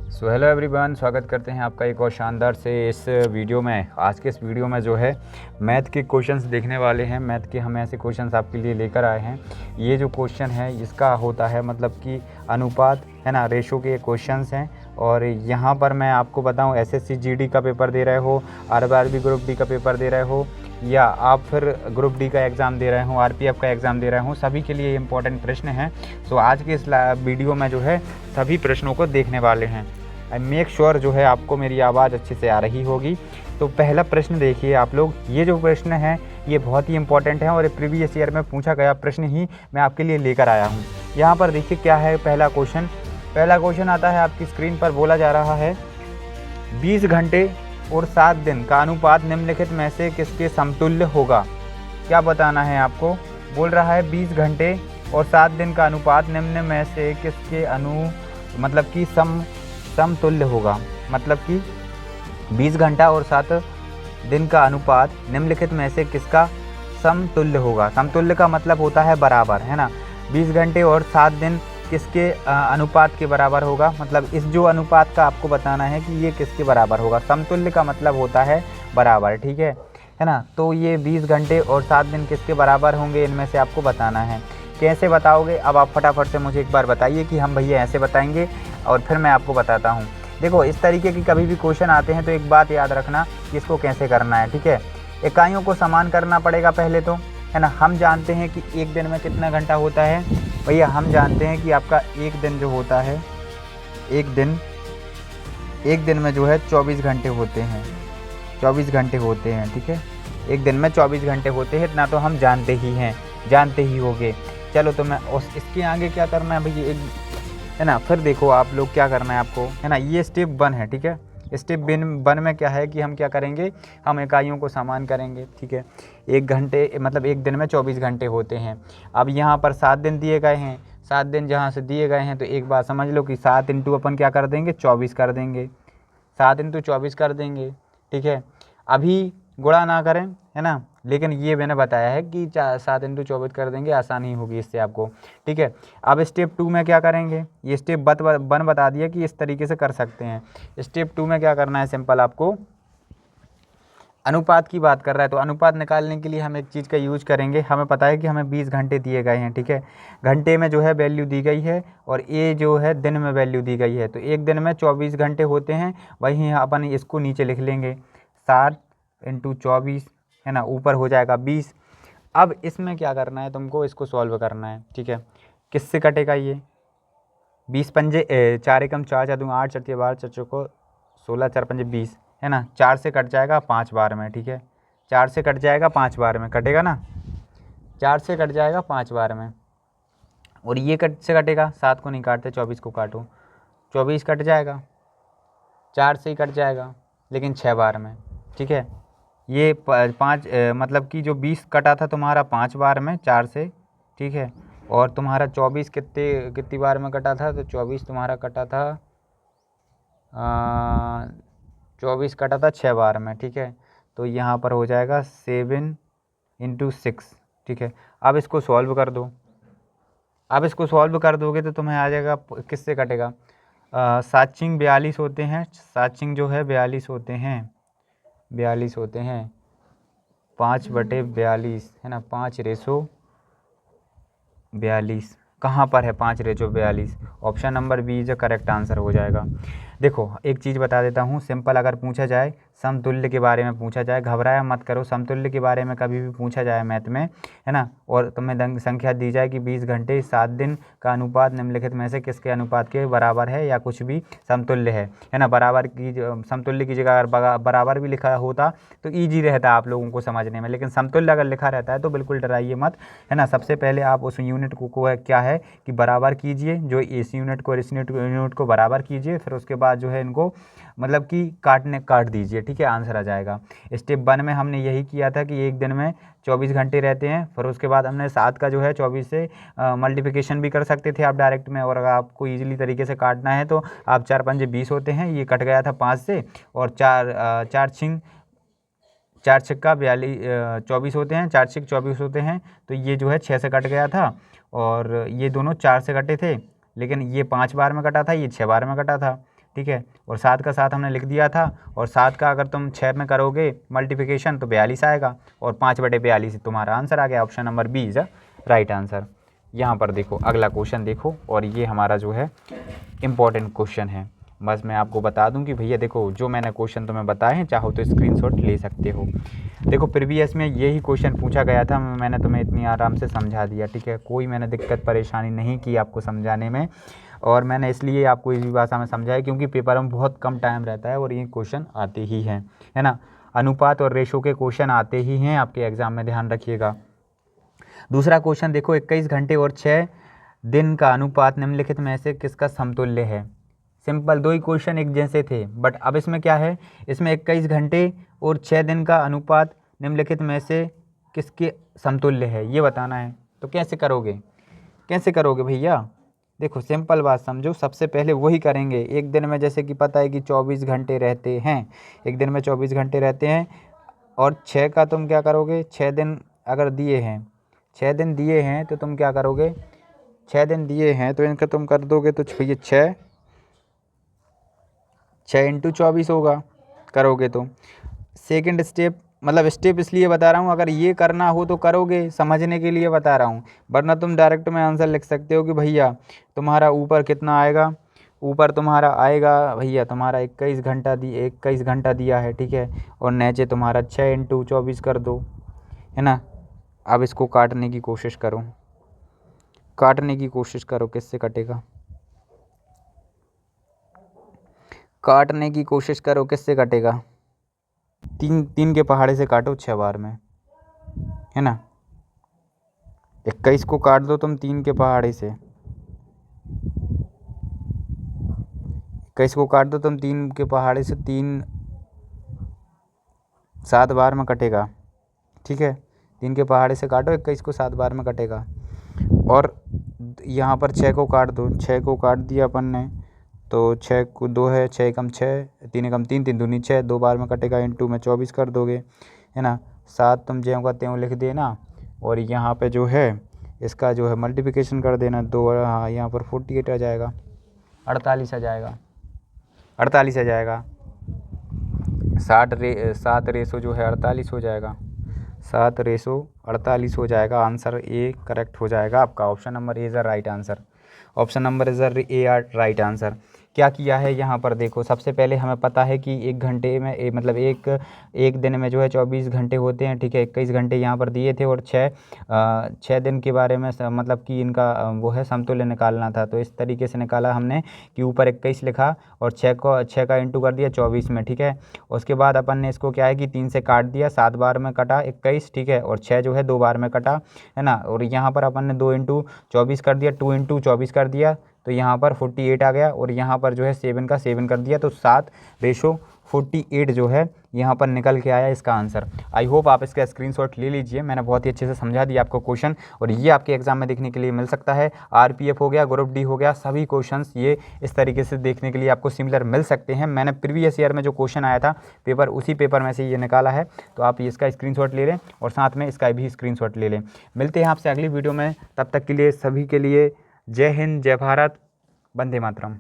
So hello everyone, स्वागत करते हैं आपका एक और शानदार से इस वीडियो में। आज के इस वीडियो में जो है मैथ के क्वेश्चंस देखने वाले हैं। मैथ के हम ऐसे क्वेश्चंस आपके लिए लेकर आए हैं। ये जो क्वेश्चन है इसका होता है मतलब कि अनुपात है ना, रेशो के क्वेश्चंस हैं। और यहाँ पर मैं आपको बताऊँ, एसएससी जीडी का पेपर दे रहे हो, आरआरबी ग्रुप डी का पेपर दे रहे हो, या आप फिर ग्रुप डी का एग्ज़ाम दे रहे हो, आरपीएफ का एग्ज़ाम दे रहे हो, सभी के लिए इम्पोर्टेंट प्रश्न हैं। सो आज के इस वीडियो में जो है सभी प्रश्नों को देखने वाले हैं। आई मेक श्योर जो है आपको मेरी आवाज़ अच्छे से आ रही होगी। तो पहला प्रश्न देखिए आप लोग। ये जो प्रश्न है ये बहुत ही इंपॉर्टेंट है और प्रीवियस ईयर में पूछा गया प्रश्न ही मैं आपके लिए लेकर आया हूँ। यहाँ पर देखिए क्या है पहला क्वेश्चन आता है आपकी स्क्रीन पर। बोला जा रहा है 20 घंटे और 7 दिन का अनुपात निम्नलिखित में से किसके समतुल्य होगा। क्या बताना है आपको। बोल रहा है 20 घंटे और 7 दिन का अनुपात निम्न में से किसके मतलब कि समतुल्य होगा। मतलब कि 20 घंटा और 7 दिन का अनुपात निम्नलिखित में से किसका समतुल्य होगा। समतुल्य का मतलब होता है बराबर, है ना। 20 घंटे और 7 दिन किसके अनुपात के बराबर होगा। मतलब इस जो अनुपात का आपको बताना है कि ये किसके बराबर होगा। समतुल्य का मतलब होता है बराबर, ठीक है ना। तो ये 20 घंटे और 7 दिन किसके बराबर होंगे, इनमें से आपको बताना है। कैसे बताओगे, अब आप फटाफट से मुझे एक बार बताइए कि हम भैया ऐसे बताएंगे और फिर मैं आपको बताता हूँ। देखो, इस तरीके की कभी भी क्वेश्चन आते हैं तो एक बात याद रखना कि इसको कैसे करना है, ठीक है। इकाइयों को समान करना पड़ेगा पहले तो, है ना। हम जानते हैं कि एक दिन में कितना घंटा होता है भैया। हम जानते हैं कि आपका एक दिन जो होता है, एक दिन में जो है 24 घंटे होते हैं। 24 घंटे होते हैं, ठीक है। एक दिन में 24 घंटे होते हैं, इतना तो हम जानते ही होंगे। चलो तो मैं इसके आगे क्या करना है भैया, एक है ना। फिर देखो आप लोग क्या करना है आपको, है ना। ये स्टेप 1 है, ठीक है। स्टेप 1 में क्या है कि हम क्या करेंगे, हम इकाइयों को समान करेंगे, ठीक है। एक घंटे मतलब एक दिन में 24 घंटे होते हैं। अब यहाँ पर 7 दिन दिए गए हैं। 7 दिन जहाँ से दिए गए हैं तो एक बात समझ लो कि 7 इंटू अपन क्या कर देंगे, 24 कर देंगे। 7 इंटू 24 कर देंगे, ठीक है। अभी गुणा ना करें, है ना, लेकिन ये मैंने बताया है कि 7 इंटू 24 कर देंगे, आसानी होगी इससे आपको, ठीक है। अब स्टेप 2 में क्या करेंगे, ये स्टेप 1 बता दिया कि इस तरीके से कर सकते हैं। स्टेप 2 में क्या करना है, सिंपल आपको अनुपात की बात कर रहा है तो अनुपात निकालने के लिए हम एक चीज़ का यूज करेंगे। हमें पता है कि हमें 20 घंटे दिए गए हैं, ठीक है। घंटे में जो है वैल्यू दी गई है और ये जो है दिन में वैल्यू दी गई है। तो एक दिन में 24 घंटे होते हैं, वहीं अपन इसको नीचे लिख लेंगे 7 इंटू 24, है ना, ऊपर हो जाएगा 20। अब इसमें क्या करना है तुमको, इसको सॉल्व करना है, ठीक है। किससे कटेगा ये 20 पंजे 4 एकम 4 4 दूँ 8 4 12 4 चौको 16 4 पंजे 20, है ना। 4 से कट जाएगा 5 बार में, ठीक है। 4 से कट जाएगा 5 बार में, कटेगा ना। 4 से कट जाएगा 5 बार में। और ये से कटेगा, 7 को नहीं काटते, 24 को काटो, 24 कट जाएगा, 4 से ही कट जाएगा लेकिन 6 बार में, ठीक है। ये 5 मतलब कि जो 20 कटा था तुम्हारा 5 बार में 4 से, ठीक है। और तुम्हारा 24 कितनी बार में कटा था, तो 24 तुम्हारा कटा था 24 कटा था 6 बार में, ठीक है। तो यहाँ पर हो जाएगा 7 इंटू 6, ठीक है। अब इसको सॉल्व कर दो। अब इसको सॉल्व कर दोगे तो तुम्हें आ जाएगा, किससे कटेगा, 7 चिंग 42 होते हैं। 7 चिंग जो है 42 होते हैं, 42 होते हैं। 5/42, है ना, 5/42 कहाँ पर है, 5/42। ऑप्शन नंबर बी जो करेक्ट आंसर हो जाएगा। देखो एक चीज़ बता देता हूँ, सिंपल अगर पूछा जाए समतुल्य के बारे में पूछा जाए, घबराया मत करो। समतुल्य के बारे में कभी भी पूछा जाए मैथ में, है ना, और तुम्हें संख्या दी जाए कि 20 घंटे 7 दिन का अनुपात निम्नलिखित में से किसके अनुपात के बराबर है या कुछ भी समतुल्य है ना। बराबर की समतुल्य की जगह अगर बराबर भी लिखा होता तो ईजी रहता आप लोगों को समझने में, लेकिन समतुल्य अगर लिखा रहता है तो बिल्कुल डराइए मत, है ना। सबसे पहले आप उस यूनिट को क्या है कि बराबर कीजिए, जो इस यूनिट को इस यूनिट को बराबर कीजिए, फिर उसके बाद जो है इनको मतलब कि काट दीजिए, ठीक है, आंसर आ जाएगा। स्टेप 1 में हमने यही किया था कि एक दिन में 24 घंटे रहते हैं। फिर उसके बाद हमने 7 का जो है 24 से मल्टीप्लिकेशन भी कर सकते थे आप डायरेक्ट में, और अगर आपको ईजिली तरीके से काटना है तो आप 4 पंजे 20 होते हैं, ये कट गया था 5 से, और 4 छक्का 24 होते हैं, 4 छक्के 24 होते हैं, तो ये जो है 6 से कट गया था, और ये दोनों 4 से कटे थे, लेकिन ये 5 बार में कटा था, ये 6 बार में कटा था। ठीक है। और 7 का 7 हमने लिख दिया था, और 7 का अगर तुम 6 में करोगे मल्टीप्लिकेशन तो 42 आएगा, और 5/42 तुम्हारा आंसर आ गया। Option number B is a right answer. यहाँ पर देखो अगला क्वेश्चन देखो, और ये हमारा जो है इम्पॉर्टेंट क्वेश्चन है। बस मैं आपको बता दूं कि भैया देखो जो मैंने क्वेश्चन तुम्हें बताए हैं, चाहो तो स्क्रीनशॉट ले सकते हो। देखो प्रीवियस में यही क्वेश्चन पूछा गया था, मैंने तुम्हें इतनी आराम से समझा दिया, ठीक है। कोई मैंने दिक्कत परेशानी नहीं की आपको समझाने में, और मैंने इसलिए आपको इसी भाषा में समझाया क्योंकि पेपर में बहुत कम टाइम रहता है और ये क्वेश्चन आते ही हैं, है ना। अनुपात और रेशो के क्वेश्चन आते ही हैं आपके एग्ज़ाम में, ध्यान रखिएगा। दूसरा क्वेश्चन देखो, 21 घंटे और 6 दिन का अनुपात निम्नलिखित में से किसका समतुल्य है। सिंपल, दो ही क्वेश्चन एक जैसे थे, बट अब इसमें क्या है, इसमें 21 घंटे और 6 दिन का अनुपात निम्नलिखित में से किसके समतुल्य है ये बताना है। तो कैसे करोगे, कैसे करोगे भैया, देखो सिंपल बात समझो। सबसे पहले वही करेंगे, एक दिन में जैसे कि पता है कि 24 घंटे रहते हैं, एक दिन में 24 घंटे रहते हैं, और 6 का तुम क्या करोगे, 6 दिन अगर दिए हैं, 6 दिन दिए हैं तो तुम क्या करोगे, 6 दिन दिए हैं तो इनका तुम कर दोगे तो भैया 6 × 24 होगा, करोगे तो। सेकंड स्टेप, मतलब स्टेप इसलिए बता रहा हूँ, अगर ये करना हो तो करोगे, समझने के लिए बता रहा हूँ, वरना तुम डायरेक्ट में आंसर लिख सकते हो कि भैया तुम्हारा ऊपर कितना आएगा, ऊपर तुम्हारा आएगा भैया तुम्हारा 21 घंटा दिया है, ठीक है, और नीचे तुम्हारा 6 × 24 कर दो, है ना। अब इसको काटने की कोशिश करो, काटने की कोशिश करो, किससे कटेगा, काटने की कोशिश करो, किससे कटेगा। 3 के पहाड़े से काटो 6 बार में, है ना। 21 को काट दो तुम 3 के पहाड़े से, 21 को काट दो तुम 3 के पहाड़े से, 3 7 बार में कटेगा, ठीक है। 3 के पहाड़े से काटो 21 को, 7 बार में कटेगा। और यहाँ पर 6 को काट दो, 6 को काट दिया अपन ने तो 6 को 2 है, 6 कम 6, 3 एकम 3, 3 दूनी 6, 2 बार में कटेगा, इंटू में 24 कर दोगे, है ना। 7 तुम ज्यों का त्यों लिख देना, और यहाँ पे जो है इसका जो है मल्टीप्लिकेशन कर देना 2, हाँ यहाँ पर 48 आ जाएगा, 48 आ जाएगा, 48 आ जाएगा। 7 रेशो जो है 48 हो जाएगा, 7 रेशो 48 हो जाएगा। आंसर ए करेक्ट हो जाएगा आपका। Option number A is the right answer. Option number is the A R right answer. क्या किया है यहाँ पर देखो, सबसे पहले हमें पता है कि एक घंटे में मतलब एक दिन में जो है 24 घंटे होते हैं, ठीक है। 21 घंटे यहाँ पर दिए थे, और 6 दिन के बारे में मतलब कि इनका वो है समतुल्य निकालना था। तो इस तरीके से निकाला हमने कि ऊपर 21 लिखा और 6 का इंटू कर दिया 24 में, ठीक है। उसके बाद अपन ने इसको क्या है कि 3 से काट दिया, 7 बार में कटा 21, ठीक है, और 6 जो है 2 बार में कटा, है ना। और यहाँ पर अपन ने 2 × 24 कर दिया, 2 × 24 कर दिया, तो यहाँ पर 48 आ गया, और यहाँ पर जो है 7 का 7 कर दिया, तो 7/48 जो है यहाँ पर निकल के आया इसका आंसर। आई होप आप इसका स्क्रीनशॉट ले लीजिए, मैंने बहुत ही अच्छे से समझा दिया आपको क्वेश्चन, और ये आपके एग्जाम में देखने के लिए मिल सकता है। आरपीएफ हो गया, ग्रुप डी हो गया, सभी क्वेश्चंस ये इस तरीके से देखने के लिए आपको सिमिलर मिल सकते हैं। मैंने प्रीवियस ईयर में जो क्वेश्चन आया था पेपर, उसी पेपर में से ये निकाला है, तो आप इसका स्क्रीनशॉट ले लें और साथ में इसका भी स्क्रीनशॉट ले लें। मिलते हैं आपसे अगली वीडियो में, तब तक के लिए सभी के लिए जय हिंद, जय भारत, वंदे मातरम।